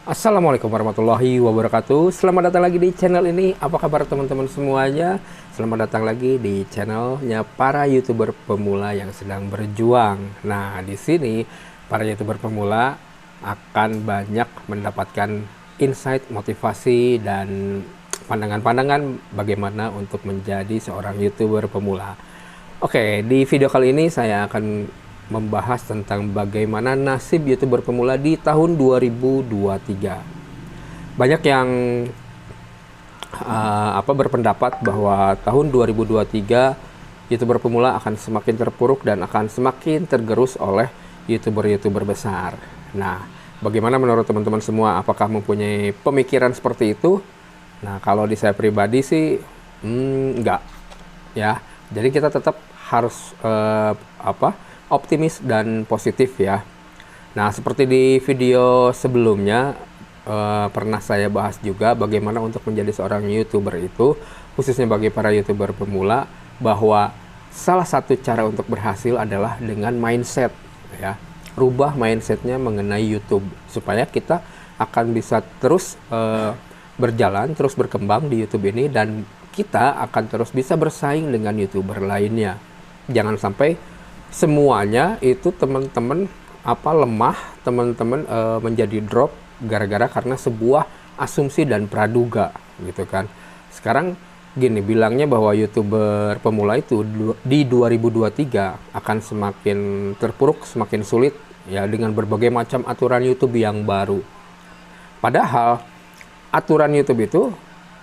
Assalamualaikum warahmatullahi wabarakatuh. Selamat datang lagi di channel ini. Apa kabar teman-teman semuanya? Selamat datang lagi di channelnya para YouTuber pemula yang sedang berjuang. Nah, di sini para YouTuber pemula akan banyak mendapatkan insight, motivasi, dan pandangan-pandangan bagaimana untuk menjadi seorang YouTuber pemula. Oke, di video kali ini saya akan membahas tentang bagaimana nasib YouTuber pemula di tahun 2023. Banyak yang berpendapat bahwa tahun 2023 YouTuber pemula akan semakin terpuruk dan akan semakin tergerus oleh YouTuber-YouTuber besar. Nah, bagaimana menurut teman-teman semua? Apakah mempunyai pemikiran seperti itu? Nah, kalau di saya pribadi sih enggak, ya. Jadi kita tetap harus optimis dan positif ya. Nah, seperti di video sebelumnya pernah saya bahas juga bagaimana untuk menjadi seorang YouTuber itu, khususnya bagi para YouTuber pemula, bahwa salah satu cara untuk berhasil adalah dengan mindset ya. Rubah mindsetnya mengenai YouTube supaya kita akan bisa terus berjalan, terus berkembang di YouTube ini, dan kita akan terus bisa bersaing dengan YouTuber lainnya. Jangan sampai semuanya itu teman-teman lemah, teman-teman menjadi drop gara-gara karena sebuah asumsi dan praduga gitu kan. Sekarang gini, bilangnya bahwa YouTuber pemula itu di 2023 akan semakin terpuruk, semakin sulit ya, dengan berbagai macam aturan YouTube yang baru. Padahal aturan YouTube itu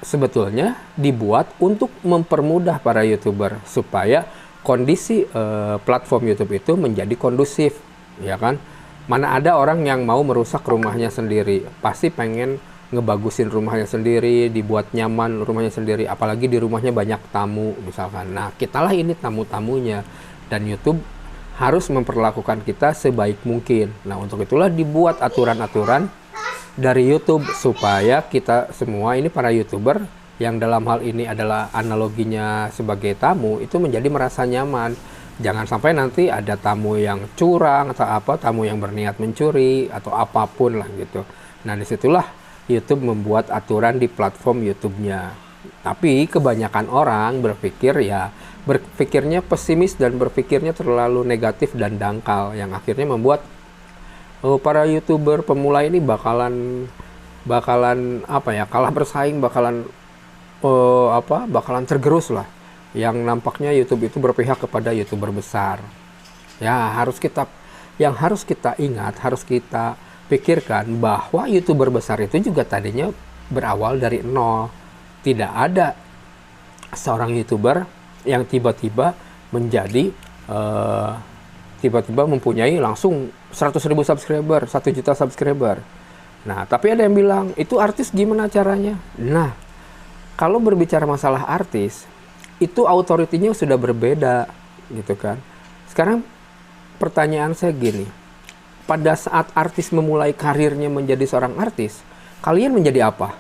sebetulnya dibuat untuk mempermudah para YouTuber supaya kondisi platform YouTube itu menjadi kondusif, ya kan? Mana ada orang yang mau merusak rumahnya sendiri, pasti pengen ngebagusin rumahnya sendiri, dibuat nyaman rumahnya sendiri, apalagi di rumahnya banyak tamu misalkan. Nah, kitalah ini tamu-tamunya, dan YouTube harus memperlakukan kita sebaik mungkin. Nah, untuk itulah dibuat aturan-aturan dari YouTube supaya kita semua ini para YouTuber yang dalam hal ini adalah analoginya sebagai tamu itu menjadi merasa nyaman. Jangan sampai nanti ada tamu yang curang atau tamu yang berniat mencuri atau apapun lah gitu. Nah, disitulah YouTube membuat aturan di platform YouTube-nya. Tapi kebanyakan orang berpikirnya pesimis dan berpikirnya terlalu negatif dan dangkal, yang akhirnya membuat para YouTuber pemula ini bakalan kalah bersaing, bakalan tergerus lah, yang nampaknya YouTube itu berpihak kepada YouTuber besar. Ya, harus kita ingat, harus kita pikirkan bahwa YouTuber besar itu juga tadinya berawal dari nol. Tidak ada seorang YouTuber yang tiba-tiba mempunyai langsung 100.000 subscriber, 1 juta subscriber. Nah, tapi ada yang bilang, itu artis gimana caranya? Nah, kalau berbicara masalah artis, itu authority-nya sudah berbeda, gitu kan. Sekarang pertanyaan saya gini, pada saat artis memulai karirnya menjadi seorang artis, kalian menjadi apa?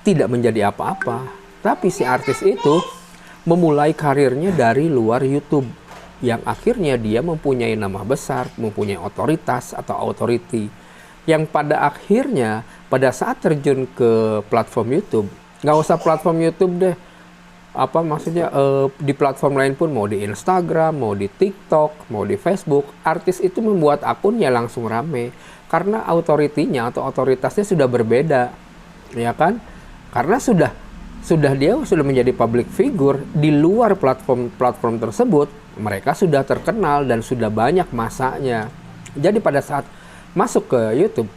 Tidak menjadi apa-apa. Tapi si artis itu memulai karirnya dari luar YouTube, yang akhirnya dia mempunyai nama besar, mempunyai otoritas atau authority, yang pada akhirnya pada saat terjun ke platform YouTube, nggak usah platform YouTube deh, di platform lain pun, mau di Instagram, mau di TikTok, mau di Facebook, artis itu membuat akunnya langsung rame karena autoritinya atau otoritasnya sudah berbeda, ya kan? Karena dia sudah menjadi public figure di luar platform tersebut, mereka sudah terkenal dan sudah banyak masanya. Jadi pada saat masuk ke YouTube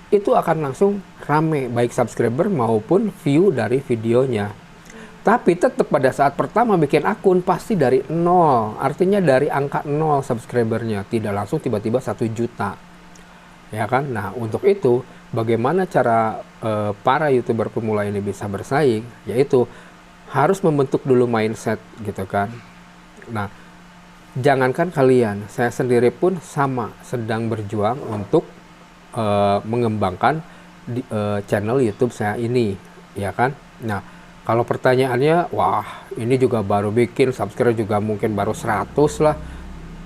itu akan langsung rame, baik subscriber maupun view dari videonya. Tapi tetap pada saat pertama bikin akun pasti dari nol, artinya dari angka nol subscribernya, tidak langsung tiba-tiba 1 juta, ya kan? Nah, untuk itu bagaimana cara para YouTuber pemula ini bisa bersaing? Yaitu harus membentuk dulu mindset, gitu kan. Nah, jangankan kalian, saya sendiri pun sama sedang berjuang untuk mengembangkan channel YouTube saya ini, ya kan. Nah, kalau pertanyaannya, wah ini juga baru bikin, subscriber juga mungkin baru 100 lah,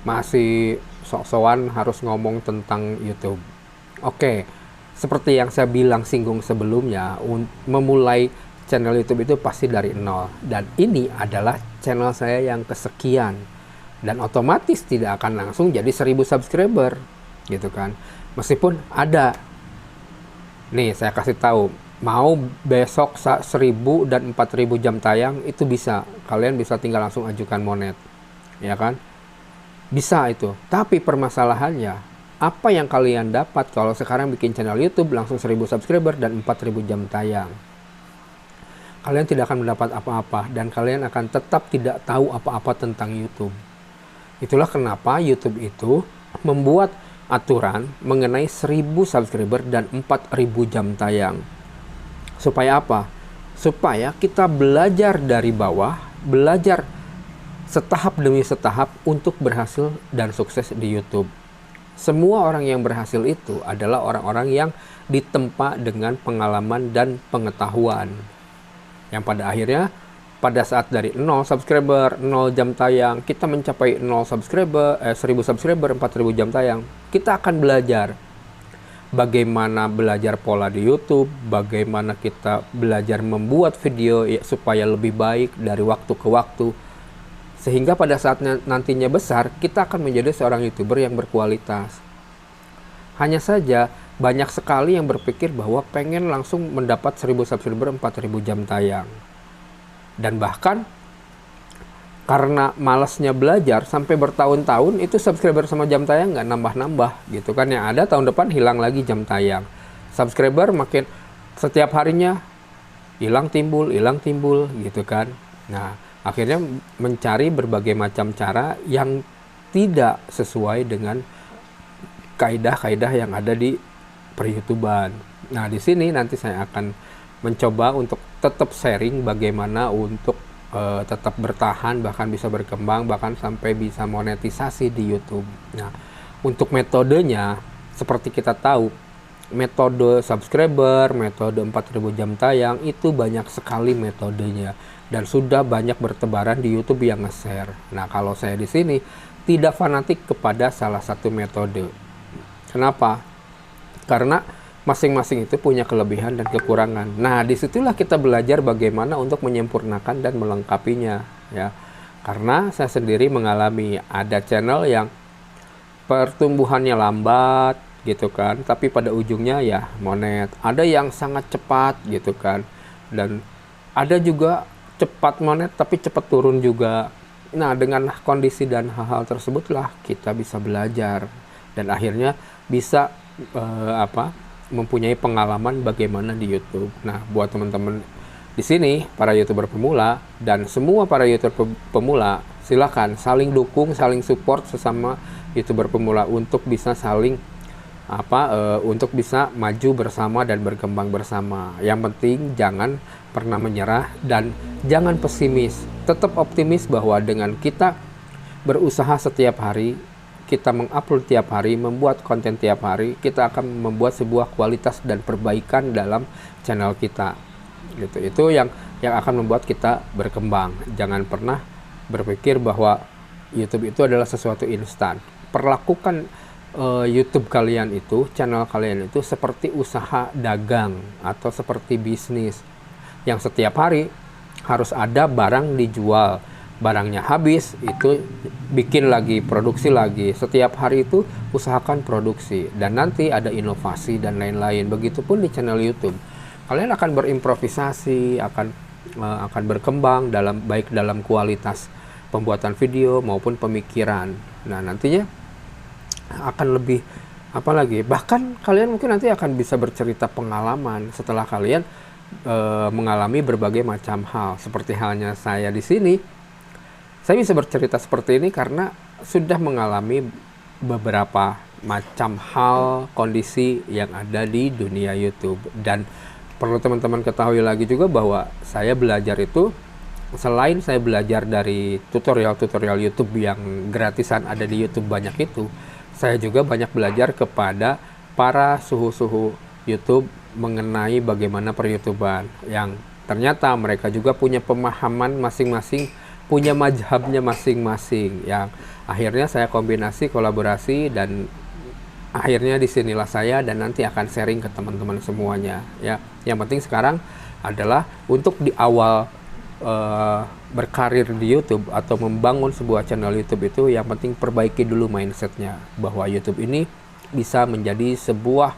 masih sok-sokan harus ngomong tentang YouTube. Oke, seperti yang saya bilang singgung sebelumnya, memulai channel YouTube itu pasti dari nol. Dan ini adalah channel saya yang kesekian. Dan otomatis tidak akan langsung jadi 1000 subscriber, gitu kan. Meskipun ada, nih saya kasih tahu, mau besok 1000 dan 4000 jam tayang itu bisa. Kalian bisa tinggal langsung ajukan monet, ya kan? Bisa itu. Tapi permasalahannya, apa yang kalian dapat kalau sekarang bikin channel YouTube langsung 1000 subscriber dan 4000 jam tayang? Kalian tidak akan mendapat apa-apa dan kalian akan tetap tidak tahu apa-apa tentang YouTube. Itulah kenapa YouTube itu membuat aturan mengenai 1000 subscriber dan 4000 jam tayang. Supaya apa? Supaya kita belajar dari bawah, belajar setahap demi setahap untuk berhasil dan sukses di YouTube. Semua orang yang berhasil itu adalah orang-orang yang ditempa dengan pengalaman dan pengetahuan. Yang pada akhirnya, pada saat dari 0 subscriber, 0 jam tayang, kita mencapai 0 subscriber, 1000 subscriber, 4000 jam tayang. Kita akan belajar bagaimana belajar pola di YouTube, bagaimana kita belajar membuat video supaya lebih baik dari waktu ke waktu. Sehingga pada saat nantinya besar, kita akan menjadi seorang YouTuber yang berkualitas. Hanya saja, banyak sekali yang berpikir bahwa pengen langsung mendapat 1000 subscriber, 4000 jam tayang. Dan bahkan, karena malasnya belajar, sampai bertahun-tahun, itu subscriber sama jam tayang nggak nambah-nambah. Gitu kan, yang ada tahun depan hilang lagi jam tayang. Subscriber makin setiap harinya hilang timbul, gitu kan. Nah, akhirnya mencari berbagai macam cara yang tidak sesuai dengan kaidah-kaidah yang ada di per-YouTubean. Nah, di sini nanti saya akan mencoba untuk tetap sharing bagaimana untuk tetap bertahan, bahkan bisa berkembang, bahkan sampai bisa monetisasi di YouTube. Nah, untuk metodenya, seperti kita tahu, metode subscriber, metode 4000 jam tayang, itu banyak sekali metodenya. Dan sudah banyak bertebaran di YouTube yang nge-share. Nah, kalau saya di sini tidak fanatik kepada salah satu metode. Kenapa? Karena masing-masing itu punya kelebihan dan kekurangan. Nah, disitulah kita belajar bagaimana untuk menyempurnakan dan melengkapinya, ya. Karena saya sendiri mengalami ada channel yang pertumbuhannya lambat, gitu kan, tapi pada ujungnya ya monet. Ada yang sangat cepat, gitu kan, dan ada juga cepat monet tapi cepat turun juga. Nah, dengan kondisi dan hal-hal tersebutlah kita bisa belajar dan akhirnya bisa mempunyai pengalaman bagaimana di YouTube. Nah, buat teman-teman di sini para YouTuber pemula dan semua para YouTuber pemula, silakan saling dukung, saling support sesama YouTuber pemula untuk bisa saling untuk bisa maju bersama dan berkembang bersama. Yang penting jangan pernah menyerah dan jangan pesimis. Tetap optimis bahwa dengan kita berusaha setiap hari, kita mengupload tiap hari, membuat konten tiap hari, kita akan membuat sebuah kualitas dan perbaikan dalam channel kita. Gitu. Itu yang akan membuat kita berkembang. Jangan pernah berpikir bahwa YouTube itu adalah sesuatu instan. Perlakukan YouTube kalian itu, channel kalian itu seperti usaha dagang atau seperti bisnis yang setiap hari harus ada barang dijual. Barangnya habis, itu bikin lagi, produksi lagi. Setiap hari itu usahakan produksi dan nanti ada inovasi dan lain-lain. Begitupun di channel YouTube. Kalian akan berimprovisasi, akan berkembang baik dalam kualitas pembuatan video maupun pemikiran. Nah, nantinya akan lebih bahkan kalian mungkin nanti akan bisa bercerita pengalaman setelah kalian mengalami berbagai macam hal. Seperti halnya saya di sini, saya bisa bercerita seperti ini karena sudah mengalami beberapa macam hal, kondisi yang ada di dunia YouTube. Dan perlu teman-teman ketahui lagi juga bahwa saya belajar itu, selain saya belajar dari tutorial-tutorial YouTube yang gratisan ada di YouTube banyak itu, saya juga banyak belajar kepada para suhu-suhu YouTube mengenai bagaimana per-YouTubean yang ternyata mereka juga punya pemahaman masing-masing, punya mazhabnya masing-masing, yang akhirnya saya kombinasi, kolaborasi, dan akhirnya disinilah saya dan nanti akan sharing ke teman-teman semuanya ya. Yang penting sekarang adalah untuk di awal berkarir di YouTube atau membangun sebuah channel YouTube itu yang penting perbaiki dulu mindsetnya bahwa YouTube ini bisa menjadi sebuah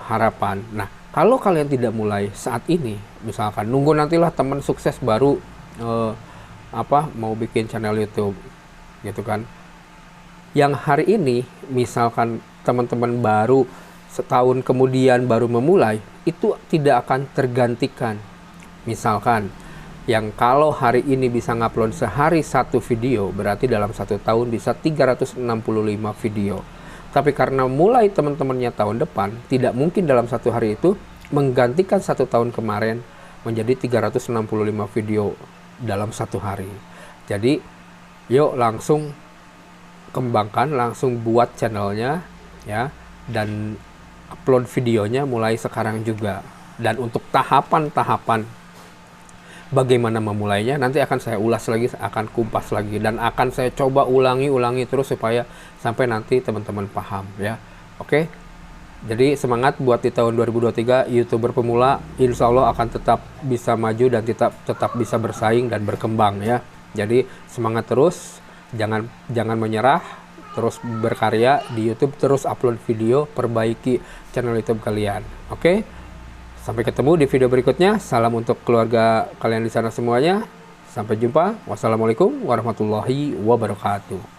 harapan. Nah, kalau kalian tidak mulai saat ini, misalkan nunggu nantilah teman sukses baru mau bikin channel YouTube gitu kan. Yang hari ini misalkan teman-teman baru setahun kemudian baru memulai, itu tidak akan tergantikan. Misalkan yang kalau hari ini bisa ngupload sehari satu video, berarti dalam 1 tahun bisa 365 video. Tapi karena mulai teman-temannya tahun depan, tidak mungkin dalam 1 hari itu menggantikan 1 tahun kemarin menjadi 365 video dalam 1 hari. Jadi yuk langsung kembangkan, langsung buat channelnya ya, dan upload videonya mulai sekarang juga. Dan untuk tahapan-tahapan bagaimana memulainya nanti akan saya ulas lagi, akan kumpas lagi, dan akan saya coba ulangi terus supaya sampai nanti teman-teman paham ya. Oke, jadi semangat buat di tahun 2023 YouTuber pemula, insya Allah akan tetap bisa maju dan tetap bisa bersaing dan berkembang ya. Jadi semangat terus, jangan menyerah, terus berkarya di YouTube, terus upload video, perbaiki channel YouTube kalian. Oke? Sampai ketemu di video berikutnya. Salam untuk keluarga kalian di sana semuanya. Sampai jumpa. Wassalamualaikum warahmatullahi wabarakatuh.